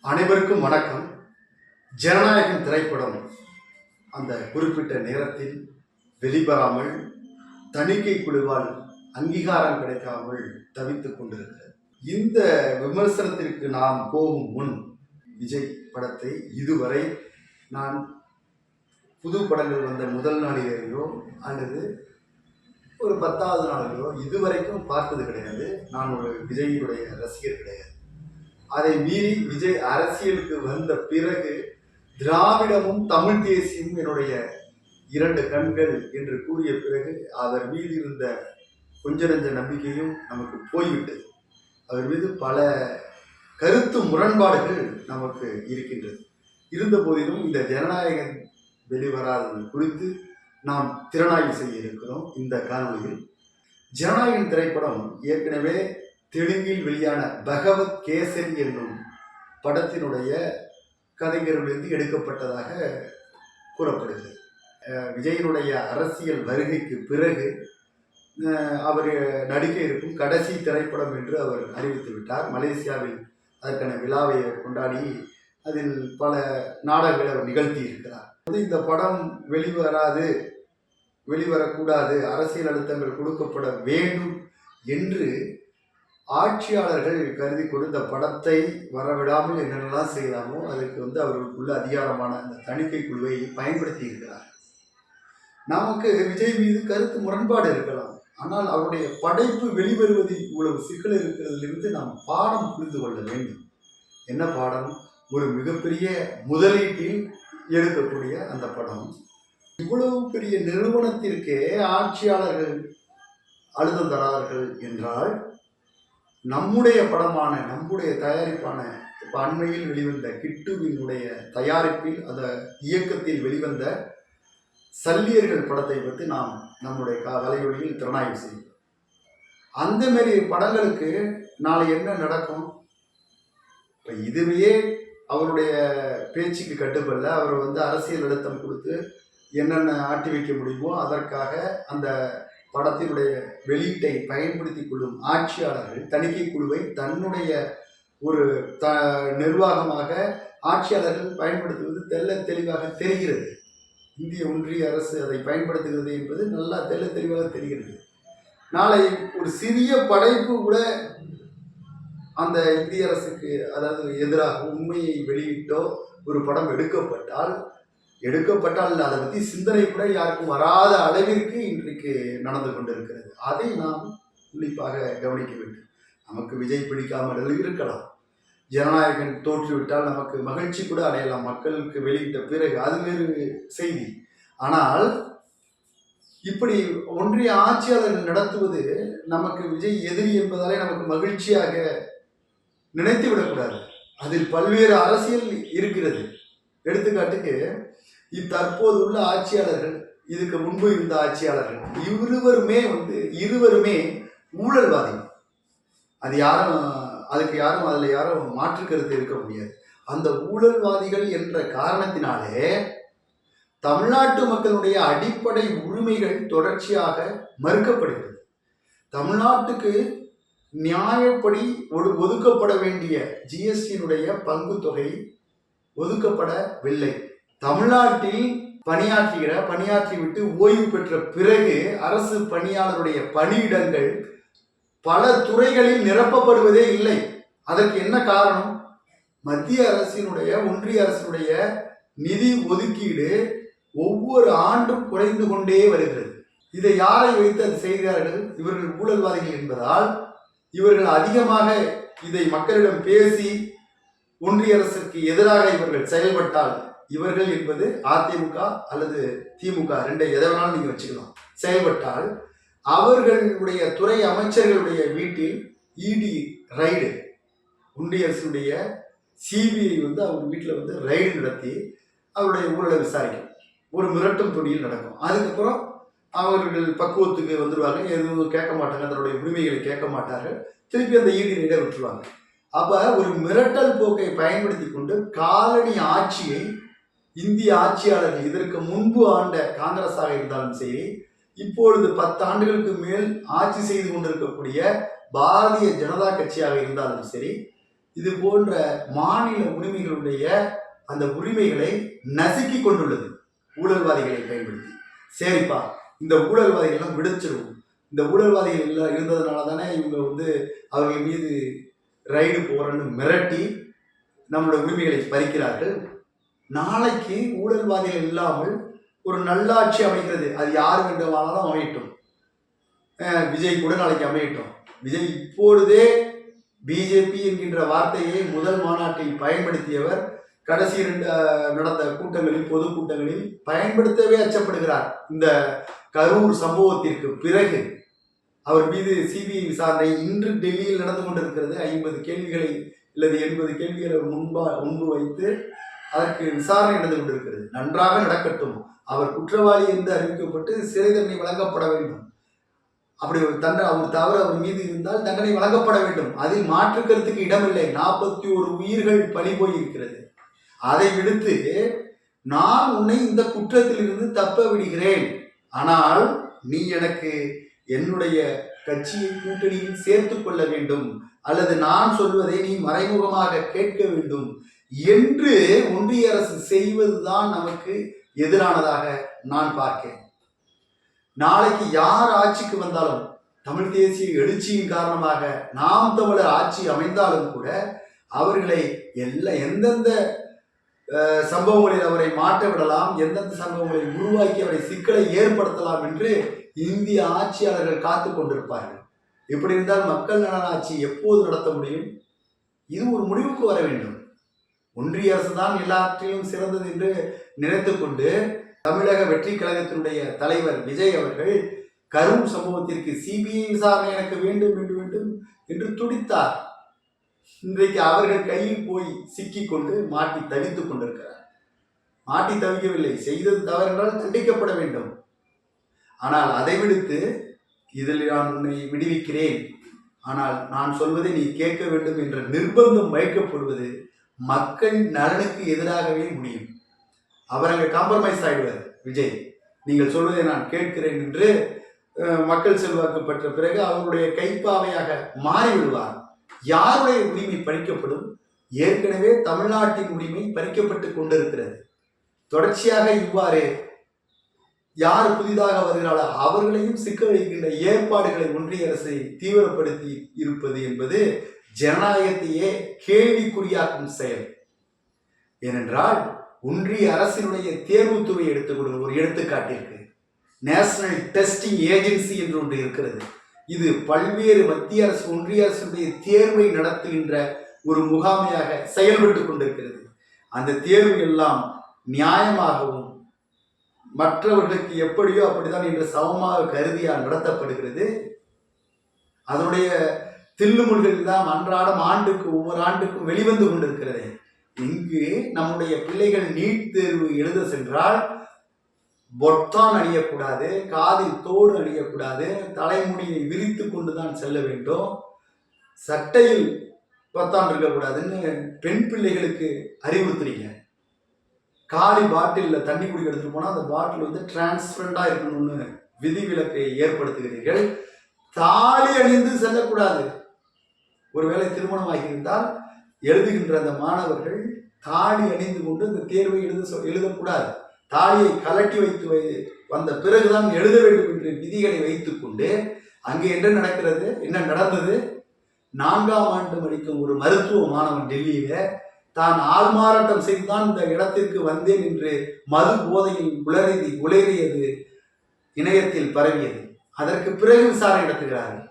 அனைவருக்கும் வணக்கம். ஜனநாயகம் திரைப்படம் அந்த குறிப்பிட்ட நேரத்தில் வெளிவராமல் தணிக்கை குழுவால் அங்கீகாரம் கிடைக்காமல் தவித்துக் கொண்டிருக்கிறது. இந்த விமர்சனத்திற்கு நாம் போகும் முன் விஜய் படத்தை இதுவரை நான் புது படங்கள் வந்த முதல் நாளிலேயோ அல்லது ஒரு 10வது நாளிலோ இதுவரைக்கும் பார்த்தது கிடையாது. நான் ஒரு விஜயினுடைய ரசிகர் கிடையாது. அதை மீறி விஜய் அரசியலுக்கு வந்த பிறகு திராவிடமும் தமிழ் தேசியமும் என்னுடைய 2 கண்கள் என்று கூறிய பிறகு அவர் மீது இருந்த கொஞ்ச நெஞ்ச நம்பிக்கையும் நமக்கு போய்விட்டது. அவர் மீது பல கருத்து முரண்பாடுகள் நமக்கு இருக்கின்றது. இருந்த போதிலும் இந்த ஜனநாயகம் வெளிவராதது குறித்து நாம் திறனாய்வு செய்ய இருக்கிறோம். இந்த காணொலியில் ஜனநாயகம் திரைப்படம் ஏற்கனவே தெலுங்கில் வெளியான பகவத் கேசரி என்னும் படத்தினுடைய கதைஞரிலிருந்து எடுக்கப்பட்டதாக கூறப்படுகிறது. விஜயனுடைய அரசியல் வருகைக்கு பிறகு அவர் நடிக்க இருக்கும் கடைசி திரைப்படம் என்று அவர் அறிவித்து விட்டார். மலேசியாவில் அதற்கான விழாவை கொண்டாடி அதில் பல நாடகங்களை அவர் நிகழ்த்தி இருக்கிறார். இந்த படம் வெளிவரக்கூடாது, அரசியல் அழுத்தங்கள் கொடுக்கப்பட வேண்டும் என்று ஆட்சியாளர்கள் கருதி கொடுத்த படத்தை வரவிடாமல் என்னென்னலாம் செய்யலாமோ அதுக்கு அவர்களுக்குள்ள அதிகாரமான அந்த தணிக்கை குழுவை பயன்படுத்தி இருக்கிறார். நமக்கு விஜய் மீது கருத்து முரண்பாடு இருக்கலாம், ஆனால் அவருடைய படைப்பு வெளிவருவதில் இவ்வளவு சிக்கல் இருக்கிறதிலிருந்து நாம் பாடம் புரிந்து கொள்ள வேண்டும். என்ன பாடம்? ஒரு மிகப்பெரிய முதலீட்டில் எடுக்கக்கூடிய அந்த படம், இவ்வளவு பெரிய நிறுவனத்திற்கே ஆட்சியாளர்கள் அழுத்தம் தரார்கள் என்றால் நம்முடைய படமான நம்முடைய தயாரிப்பான இப்போ அண்மையில் வெளிவந்த கிட்டுவினுடைய தயாரிப்பில் அந்த இயக்கத்தில் வெளிவந்த சல்லியர்கள் படத்தை பற்றி நாம் நம்முடைய வலைவழியில் திறனாய்வு செய்வோம். அந்த மாரி படங்களுக்கு நாளை என்ன நடக்கும்? இப்போ இதுவே அவருடைய பேச்சுக்கு கட்டுப்படல. அவர் அரசியல் அழுத்தம் கொடுத்து என்னென்ன ஆட்டி வைக்க முடியுமோ அதற்காக அந்த படத்தினுடைய வெளியீட்டை பயன்படுத்தி கொள்ளும் ஆட்சியாளர்கள் தணிக்கை குழுவை தன்னுடைய ஒரு நிர்வாகமாக ஆட்சியாளர்கள் பயன்படுத்துவது தெல்ல தெளிவாக தெரிகிறது. இந்திய ஒன்றிய அரசு அதை பயன்படுத்துகிறது என்பது நல்லா தெல்ல தெளிவாக தெரிகிறது. நாளை ஒரு சிறிய படைப்பு கூட அந்த இந்திய அரசுக்கு அதாவது எதிராக உண்மையை வெளியிட்டோ ஒரு படம் எடுக்கப்பட்டால் இல்லை, அதை பற்றி சிந்தனை கூட யாருக்கும் வராத அளவிற்கு இன்றைக்கு நடந்து கொண்டிருக்கிறது. அதை நாம் உன்னிப்பாக கவனிக்க வேண்டும். நமக்கு விஜய் பிடிக்காமல் இருக்கலாம், ஜனநாயகம் தோற்றுவிட்டால் நமக்கு மகிழ்ச்சி கூட அடையலாம், மக்களுக்கு வெளியிட்ட பிறகு அது வேறு செய்தி. ஆனால் இப்படி ஒன்றிய ஆட்சியாளர்கள் நடத்துவது நமக்கு விஜய் எதிரி என்பதாலே நமக்கு மகிழ்ச்சியாக நினைத்து விடக்கூடாது. அதில் பல்வேறு அரசியல் இருக்கிறது. எடுத்துக்காட்டுக்கு தற்போது உள்ள ஆட்சியாளர்கள், இதுக்கு முன்பு இருந்த ஆட்சியாளர்கள் இருவருமே ஊழல்வாதி. அதுக்கு யாரும் மாற்று கருத்து இருக்க முடியாது. அந்த ஊழல்வாதிகள் என்ற காரணத்தினாலே தமிழ்நாட்டு மக்களுடைய அடிப்படை உரிமைகள் தொடர்ச்சியாக மறுக்கப்படுகிறது. தமிழ்நாட்டுக்கு நியாயப்படி ஒதுக்கப்பட வேண்டிய ஜிஎஸ்டியினுடைய பங்கு தொகை ஒதுக்கப்படவில்லை. தமிழ்நாட்டில் பணியாற்றிவிட்டு ஓய்வு பெற்ற பிறகு அரசு பணியாளருடைய பணியிடங்கள் பல துறைகளில் நிரப்பப்படுவதே இல்லை. அதற்கு என்ன காரணம்? மத்திய அரசினுடைய ஒன்றிய அரசினுடைய நிதி ஒதுக்கீடு ஒவ்வொரு ஆண்டும் குறைந்து கொண்டே வருகிறது. இதை யாரை வைத்து அது செய்கிறார்கள்? இவர்கள் ஊழல்வாதிகள் என்பதால் இவர்கள் அதிகமாக இதை மக்களிடம் பேசி ஒன்றிய அரசுக்கு எதிராக இவர்கள் செயல்பட்டால், இவர்கள் என்பது அதிமுக அல்லது திமுக ரெண்டை எதை வேணாலும் நீங்க வச்சுக்கலாம், செயல்பட்டால் அவர்களுடைய துறை அமைச்சர்களுடைய வீட்டில் இடி ரைடு, ஒன்றிய அரசுடைய சிபிஐ அவங்க வீட்டில் ரைடு நடத்தி அவருடைய ஊழலை விசாரிக்கும். ஒரு மிரட்டும் தொடியில் நடக்கும். அதுக்கப்புறம் அவர்கள் பக்குவத்துக்கு வந்துடுவாங்க, எதுவும் கேட்க மாட்டாங்க, அதனுடைய உரிமைகளை கேட்க மாட்டார்கள், திருப்பி அந்த இடி ரைடை விட்டுருவாங்க. அப்ப ஒரு மிரட்டல் போக்கை பயன்படுத்தி கொண்டு காலனி ஆட்சியை இந்திய ஆட்சியாளர்கள், இதற்கு முன்பு ஆண்ட காங்கிரஸாக இருந்தாலும் சரி, இப்பொழுது 10 ஆண்டுகளுக்கு மேல் ஆட்சி செய்து கொண்டிருக்கக்கூடிய பாரதிய ஜனதா கட்சியாக இருந்தாலும் சரி, இது போன்ற மாநில உரிமைகளுடைய அந்த உரிமைகளை நசுக்கி கொண்டுள்ளது ஊழல்வாதிகளை பயன்படுத்தி. சரிப்பா, இந்த ஊழல்வாதிகள்லாம் விடுச்சிருவோம். இந்த ஊழல்வாதிகள் எல்லாம் இருந்ததுனால தானே இவங்க அவர்கள் மீது ரைடு போறன்னு மிரட்டி நம்மளோட உரிமைகளை பறிக்கிறார்கள். நாளைக்கு ஊழல்வாதிகள் இல்லாமல் ஒரு நல்லாட்சி அமைகிறது. அது யார் வேண்டுமானாலும் அமையட்டும். விஜய் கூட நாளைக்கு அமையட்டும். விஜய் இப்பொழுதே பிஜேபி என்கின்ற வார்த்தையை முதல் மாநாட்டில் பயன்படுத்தியவர் கடைசி 2 நடந்த கூட்டங்களில், பொதுக்கூட்டங்களில் பயன்படுத்தவே அச்சப்படுகிறார். இந்த கரூர் சம்பவத்திற்கு பிறகு அவர் மீது சிபிஐ விசாரணை இன்று டெல்லியில் நடந்து கொண்டிருக்கிறது. 50 கேள்விகளை அல்லது 80 கேள்விகளை முன்பு வைத்து அதற்கு விசாரணை நடந்து கொண்டிருக்கிறது. நன்றாக நடக்கட்டும். அவர் குற்றவாளி என்று அறிவிக்கப்பட்டு சிறை தண்டனை வழங்கப்பட வேண்டும். அப்படி ஒரு தவறு அவர் மீது இருந்தால் தண்டனை வழங்கப்பட வேண்டும். அதில் மாற்று கருத்துக்கு இடமில்லை. 41 உயிர்கள் பலி போயிருக்கிறது. அதை விடுத்து நான் உன்னை இந்த குற்றத்திலிருந்து தப்ப விடுகிறேன், ஆனால் நீ எனக்கு என்னுடைய கட்சியை கூட்டணியில் சேர்த்து கொள்ள வேண்டும், அல்லது நான் சொல்வதை நீ மறைமுகமாக கேட்க வேண்டும் என்று ஒன்றிய அரசு செய்வதுதான் நமக்கு எதிரானதாக நான் பார்க்கிறேன். நாளைக்கு யார் ஆட்சிக்கு வந்தாலும், தமிழ் தேசிய எழுச்சியின் காரணமாக நாம் தமிழர் ஆட்சி அமைந்தாலும் கூட அவர்களை எந்தெந்த சம்பவங்களில் அவரை மாற்ற விடலாம், எந்தெந்த சம்பவங்களை உருவாக்கி அவரை சிக்கலை ஏற்படுத்தலாம் என்று இந்திய ஆட்சியாளர்கள் காத்து கொண்டிருப்பார்கள். இப்படி இருந்தால் மக்கள் நலன் ஆட்சி எப்போது நடத்த முடியும்? இது ஒரு முடிவுக்கு வர வேண்டும். ஒன்றிய அரசு தான் எல்லாற்றிலும் சிறந்தது என்று நினைத்து கொண்டு தமிழக வெற்றி கழகத்தினுடைய தலைவர் விஜய் அவர்கள் கரூர் சம்பவத்திற்கு சிபிஐ விசாரணை எனக்கு வேண்டும் வேண்டும் என்று துடித்தார். இன்றைக்கு அவர்கள் கையில் போய் சிக்கி கொண்டு மாட்டி தவித்துக் கொண்டிருக்கிறார். மாட்டி தவிக்கவில்லை, செய்தது தவறென்றால் தண்டிக்கப்பட வேண்டும். ஆனால் அதை விடுத்து இதில் நான் உன்னை விடுவிக்கிறேன், ஆனால் நான் சொல்வதை நீ கேட்க வேண்டும் என்ற நிர்பந்தம் வைக்கப்படுவது மக்கள் நலனுக்கு எதிராகவே முடியும். அவர் அங்கே காம்ப்ரமைஸ் ஆகிடுவார். விஜய், நீங்கள் சொல்வதை நான் கேட்கிறேன் என்று மக்கள் செல்வாக்கு பெற்ற பிறகு அவருடைய கைப்பாவையாக மாறிவிடுவார். யாருடைய உரிமை பறிக்கப்படும்? ஏற்கனவே தமிழ்நாட்டின் உரிமை பறிக்கப்பட்டு கொண்டிருக்கிறது. தொடர்ச்சியாக இவ்வாறு யார் புதிதாக வருகிறாளோ அவர்களையும் சிக்க வைக்கின்ற ஏற்பாடுகளை ஒன்றிய அரசை தீவிரப்படுத்தி இருப்பது என்பது ஜனநாயகத்தையே கேள்விக்குறியாக்கும் செயல். ஏனென்றால் ஒன்றிய அரசினுடைய தேர்வுத்துறை எடுத்துக்கொள்ளும் ஒரு எடுத்துக்காட்டிற்கு நேஷனல் டெஸ்டிங் ஏஜென்சி என்று ஒன்று இருக்கிறது. இது பல்வேறு மத்திய அரசு ஒன்றிய அரசுடைய தேர்வை நடத்துகின்ற ஒரு முகாமையாக செயல்பட்டு கொண்டிருக்கிறது. அந்த தேர்வு எல்லாம் நியாயமாகவும் மற்றவர்களுக்கு எப்படியோ அப்படித்தான் என்று சமமாக கருதியால் நடத்தப்படுகிறது. அதனுடைய தில்லுமுல்கள் எல்லாம் அன்றாடம் ஒவ்வொரு ஆண்டுக்கும் வெளிவந்து கொண்டிருக்கிறது. இங்கு நம்முடைய பிள்ளைகள் நீட் தேர்வு எழுத சென்றால் பொத்தான் அணியக்கூடாது, காதில் தோடு அணியக்கூடாது, தலைமுடியை விரித்து கொண்டுதான் செல்ல வேண்டும், சட்டையில் பொத்தான் இருக்கக்கூடாதுன்னு பெண் பிள்ளைகளுக்கு அறிவுறுத்துறீங்க. காலி பாட்டிலில் தண்ணி குடிக்க எடுத்துட்டு போனால் அந்த பாட்டில் டிரான்ஸ்பரண்டா இருக்கணும்னு விதிவிலக்கை ஏற்படுத்துகிறீர்கள். தாலி அணிந்து செல்லக்கூடாது. ஒருவேளை திருமணம் ஆகியிருந்தால் எழுதுகின்ற அந்த மாணவர்கள் தாலி அணிந்து கொண்டு இந்த தேர்வை எழுதக்கூடாது. தாலியை கலட்டி வைத்து வந்த பிறகுதான் எழுத வேண்டும் என்ற விதிகளை வைத்துக் கொண்டு அங்கே என்ன நடந்தது? 4ஆம் ஆண்டு படிக்கும் ஒரு மருத்துவ மாணவன் டெல்லியில தான் ஆள்மாறாட்டம் செய்துதான் இந்த இடத்திற்கு வந்தேன் என்று மது போதையில் உளறியது இணையத்தில் பரவியது. அதற்கு பிறகு விசாரணை நடத்துகிறார்கள்.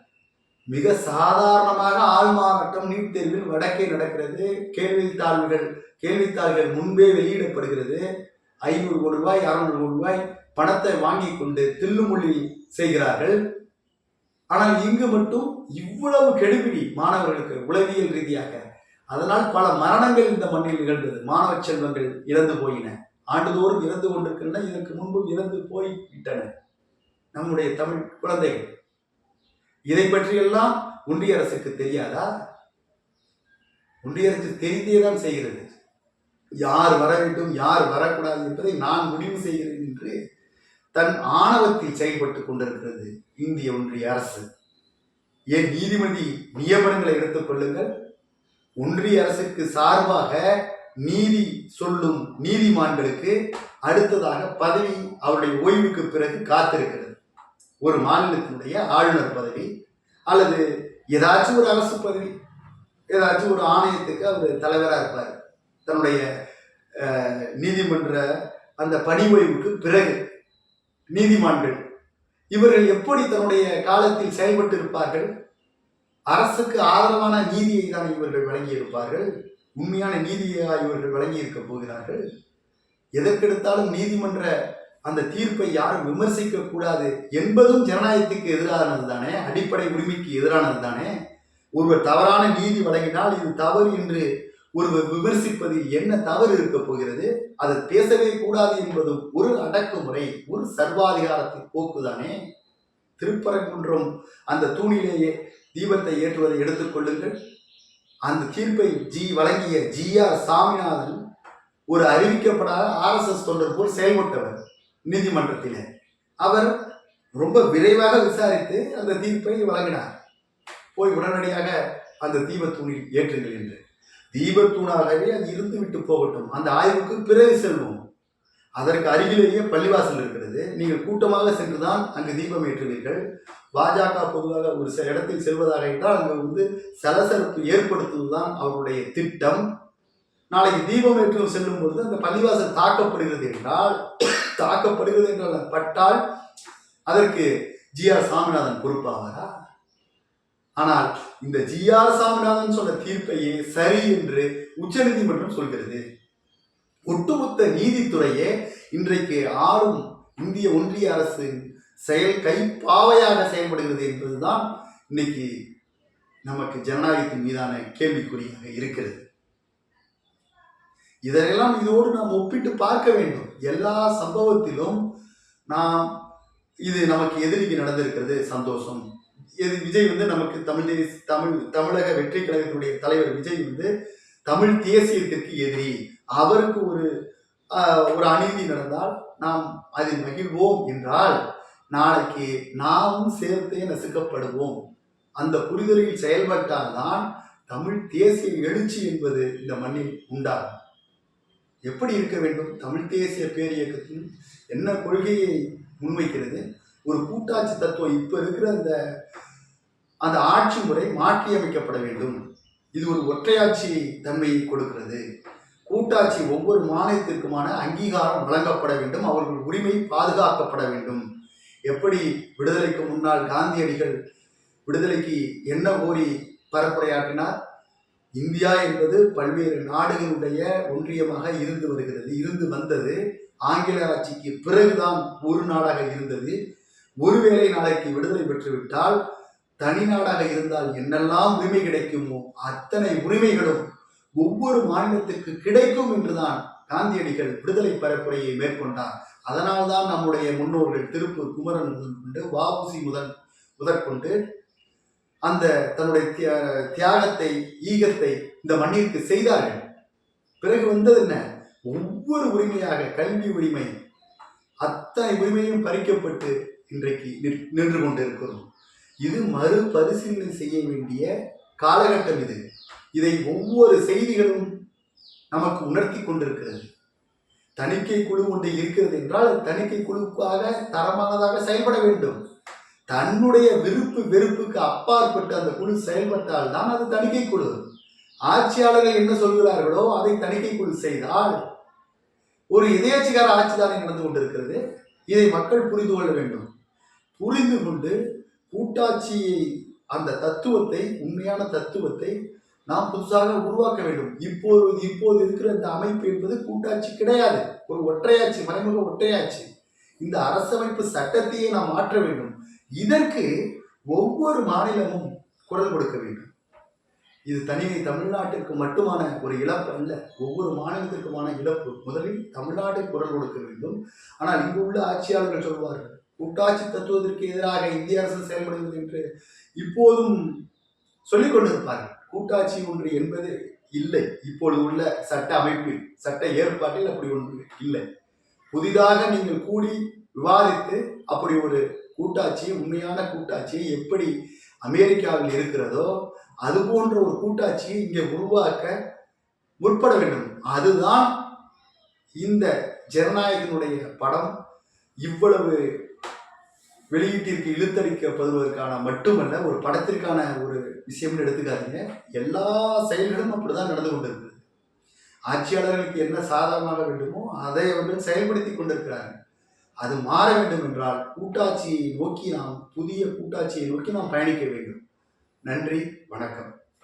மிக சாதாரணமாக ஆள்மாறாட்டம் நீட் தேர்வில் வடக்கே நடக்கிறது. கேள்வித்தாள்கள் முன்பே வெளியிடப்படுகிறது. 500 கோடி ரூபாய் 600 கோடி ரூபாய் பணத்தை வாங்கி கொண்டு தில்லுமுள்ளி செய்கிறார்கள். ஆனால் இங்கு மட்டும் இவ்வளவு கெடுபிடி மாணவர்களுக்கு உளவியல் ரீதியாக. அதனால் பல மரணங்கள் இந்த மண்ணில் நிகழ்ந்தது. மாணவ செல்வங்கள் இறந்து போயின. ஆண்டுதோறும் இறந்து கொண்டிருக்கின்றன. இதற்கு முன்பும் இறந்து போய்விட்டன நம்முடைய தமிழ் குழந்தைகள். இதை பற்றியெல்லாம் ஒன்றிய அரசுக்கு தெரியாதா? ஒன்றிய அரசு தெரிந்தேதான் செய்கிறது. யார் வர வேண்டும், யார் வரக்கூடாது என்பதை நான் முடிவு செய்கிறேன் என்று தன் ஆணவத்தில் செயல்பட்டு கொண்டிருக்கிறது இந்திய ஒன்றிய அரசு. ஏன் நீதிமன்ற நியமனங்களை எடுத்துக் கொள்ளுங்கள். ஒன்றிய அரசுக்கு சார்பாக நீதி சொல்லும் நீதிமான்களுக்கு அடுத்ததாக பதவி அவருடைய ஓய்வுக்கு பிறகு காத்திருக்கிறது. ஒரு மாநிலத்தினுடைய ஆளுநர் பதவி அல்லது ஏதாச்சும் ஒரு அரசு பதவி, ஏதாச்சும் ஒரு ஆணையத்துக்கு அவர் தலைவராக இருப்பார். தன்னுடைய நீதிமன்ற அந்த பணி ஓய்வுக்கு பிறகு நீதிமான்கள் இவர்கள் எப்படி தன்னுடைய காலத்தில் செயல்பட்டு இருப்பார்கள்? அரசுக்கு ஆதரவான நீதியை தான் இவர்கள் வழங்கி இருப்பார்கள். உண்மையான நீதியை இவர்கள் வழங்கி இருக்க போகிறார்கள். எதற்கெடுத்தாலும் நீதிமன்ற அந்த தீர்ப்பை யாரும் விமர்சிக்க கூடாது என்பதும் ஜனநாயகத்துக்கு எதிரானது தானே, அடிப்படை உரிமைக்கு எதிரானது தானே. ஒருவர் தவறான நீதி வழங்கினால் இது தவறு என்று ஒருவர் விமர்சிப்பதில் என்ன தவறு இருக்க போகிறது? அதை பேசவே கூடாது என்பதும் ஒரு அடக்குமுறை, ஒரு சர்வாதிகாரத்தின் போக்குதானே. திருப்பரங்குன்றம் அந்த தூணிலேயே தீபத்தை ஏற்றுவதை எடுத்துக்கொள்ளுங்கள். அந்த தீர்ப்பை வழங்கிய GR சாமிநாதன் ஒரு அறிவிக்கப்படாத RSS தொண்டர் போல் செயல்பட்டவர். நீதிமன்றத்தில் அவர் ரொம்ப விரைவாக விசாரித்து அந்த தீர்ப்பை வழங்கினார். போய் உடனடியாக அந்த தீபத்தூணில் ஏற்றுங்கள் என்று. தீபத்தூணாகவே அது இருந்து விட்டு போகட்டும், அந்த ஆய்வுக்கு பிறகு செல்வோம். அதற்கு அருகிலேயே பள்ளிவாசல் இருக்கிறது. நீங்கள் கூட்டமாக சென்றுதான் அங்கு தீபம் ஏற்றுவீர்கள். பாஜக பொதுவாக ஒரு இடத்தில் செல்வதாக என்றால் அங்கு சலசலப்பு ஏற்படுத்துவதுதான் அவருடைய திட்டம். நாளைக்கு தீபம் ஏற்று செல்லும் பொழுது அந்த பள்ளிவாசல் தாக்கப்படுகிறது என்றால் பட்டால் அதற்கு GR சாமிநாதன் பொறுப்பாவாரா? ஆனால் இந்த GR சாமிநாதன் சொன்ன தீர்ப்பையே சரி என்று உச்சநீதிமன்றம் சொல்கிறது. ஒட்டுமொத்த நீதித்துறையே இன்றைக்கு ஆளும் இந்திய ஒன்றிய அரசின் கைப்பாவையாக செயல்படுகிறது என்பதுதான் இன்னைக்கு நமக்கு ஜனநாயகத்தின் மீதான கேள்விக்குறியாக இருக்கிறது. இதெல்லாம் இதோடு நாம் ஒப்பிட்டு பார்க்க வேண்டும். எல்லா சம்பவத்திலும் நாம் இது நமக்கு எதிரிக்கு நடந்திருக்கிறது, சந்தோஷம். விஜய் நமக்கு தமிழக வெற்றி கழகத்தினுடைய தலைவர் விஜய் தமிழ் தேசியத்திற்கு எதிரி. அவருக்கு ஒரு அநீதி நடந்தால் நாம் அதில் மகிழ்வோம் என்றால் நாளைக்கு நாமும் சேர்த்தே நசுக்கப்படுவோம். அந்த புரிதலில் செயல்பட்டால்தான் தமிழ் தேசிய எழுச்சி என்பது இந்த மண்ணில் உண்டாகும். எப்படி இருக்க வேண்டும்? தமிழ் தேசிய பேரியக்கத்தின் என்ன கொள்கையை முன்வைக்கிறது? ஒரு கூட்டாட்சி தத்துவம். இப்ப இருக்கிற அந்த ஆட்சி முறை மாற்றி அமைக்கப்பட வேண்டும். இது ஒரு ஒற்றையாட்சி தன்மையை கொடுக்கிறது. கூட்டாட்சி ஒவ்வொரு மாநிலத்திற்குமான அங்கீகாரம் வழங்கப்பட வேண்டும். அவர்கள் உரிமை பாதுகாக்கப்பட வேண்டும். எப்படி விடுதலைக்கு முன்னால் காந்தியடிகள் விடுதலைக்கு என்ன கோரி பரப்புரையாற்றினார்? இந்தியா என்பது பல்வேறு நாடுகளுடைய ஒன்றியமாக இருந்து வந்தது. ஆங்கில ஆட்சிக்கு பிறகுதான் ஒரு நாடாக இருந்தது. ஒருவேளை நாளைக்கு விடுதலை பெற்றுவிட்டால் தனி நாடாக இருந்தால் என்னெல்லாம் உரிமை கிடைக்குமோ அத்தனை உரிமைகளும் ஒவ்வொரு மாநிலத்திற்கு கிடைக்கும் என்றுதான் காந்தியடிகள் விடுதலை பரப்புரையை மேற்கொண்டார். அதனால்தான் நம்முடைய முன்னோர்கள் திருப்பூர் குமரன் முதற்கொண்டு வ.உ.சி முதற்கொண்டு அந்த தன்னுடைய தியாகத்தை ஈகத்தை இந்த மண்ணிற்கு செய்தார்கள். பிறகு வந்தது என்ன? ஒவ்வொரு உரிமையாக கல்வி உரிமை, அத்தனை உரிமையும் பறிக்கப்பட்டு இன்றைக்கு நின்று கொண்டிருக்கிறோம். இது மறுபரிசீலனை செய்ய வேண்டிய காலகட்டம். இதை ஒவ்வொரு செய்திகளும் நமக்கு உணர்த்தி கொண்டிருக்கிறது. தணிக்கை குழு ஒன்று இருக்கிறது என்றால் தணிக்கை குழுக்காக தரமானதாக செயல்பட வேண்டும். தன்னுடைய வெறுப்புக்கு அப்பாற்பட்டு அந்த குழு செயல்பட்டால் தான் அது தணிக்கை குழு. ஆட்சியாளர்கள் என்ன சொல்கிறார்களோ அதை தணிக்கை குழு செய்தால் ஒரு இதயச்சிகார ஆட்சிதானே நடந்து கொண்டிருக்கிறது. இதை மக்கள் புரிந்து கொள்ள வேண்டும். புரிந்து கொண்டு கூட்டாட்சியை அந்த தத்துவத்தை, உண்மையான தத்துவத்தை நாம் புதுசாக உருவாக்க வேண்டும். இப்போது இருக்கிற இந்த அமைப்பு என்பது கூட்டாட்சி கிடையாது, ஒரு ஒற்றையாட்சி, மறைமுக ஒற்றையாட்சி. இந்த அரசமைப்பு சட்டத்தையே நாம் மாற்ற வேண்டும். இதற்கு ஒவ்வொரு மாநிலமும் குரல் கொடுக்க வேண்டும். இது தனிமை தமிழ்நாட்டிற்கு மட்டுமான ஒரு இழப்பு அல்ல, ஒவ்வொரு மாநிலத்திற்குமான இழப்பு. முதலில் தமிழ்நாட்டுக்கு குரல் கொடுக்க வேண்டும். ஆனால் இங்கு உள்ள ஆட்சியாளர்கள் சொல்வார்கள் கூட்டாட்சி தத்துவத்திற்கு எதிராக இந்திய அரசு செயல்படுகிறது என்று இப்போதும் சொல்லிக் கொண்டிருப்பார்கள். கூட்டாட்சி ஒன்று என்பது இல்லை. இப்பொழுது உள்ள சட்ட அமைப்பில், சட்ட ஏற்பாட்டில் அப்படி ஒன்று இல்லை. புதிதாக நீங்கள் கூடி விவாதித்து அப்படி ஒரு கூட்டாட்சி, உண்மையான கூட்டாட்சி எப்படி அமெரிக்காவில் இருக்கிறதோ அது போன்ற ஒரு கூட்டாட்சியை இங்கே உருவாக்க முற்பட வேண்டும். அதுதான் இந்த ஜனநாயகனுடைய படம் இவ்வளவு வெளியீட்டிற்கு இழுத்தடிக்கப்படுவதற்கான மட்டுமல்ல, ஒரு படத்திற்கான ஒரு விஷயம்னு எடுத்துக்காதீங்க. எல்லா செயல்களும் அப்படிதான் நடந்து கொண்டிருக்கு. ஆட்சியாளர்களுக்கு என்ன சாதகமாக வேண்டுமோ அதை அவர்கள் செயல்படுத்தி கொண்டிருக்கிறார்கள். அது மாற வேண்டும் என்றால் புதிய கூட்டாட்சியை நோக்கி நாம் பயணிக்க வேண்டும். நன்றி, வணக்கம்.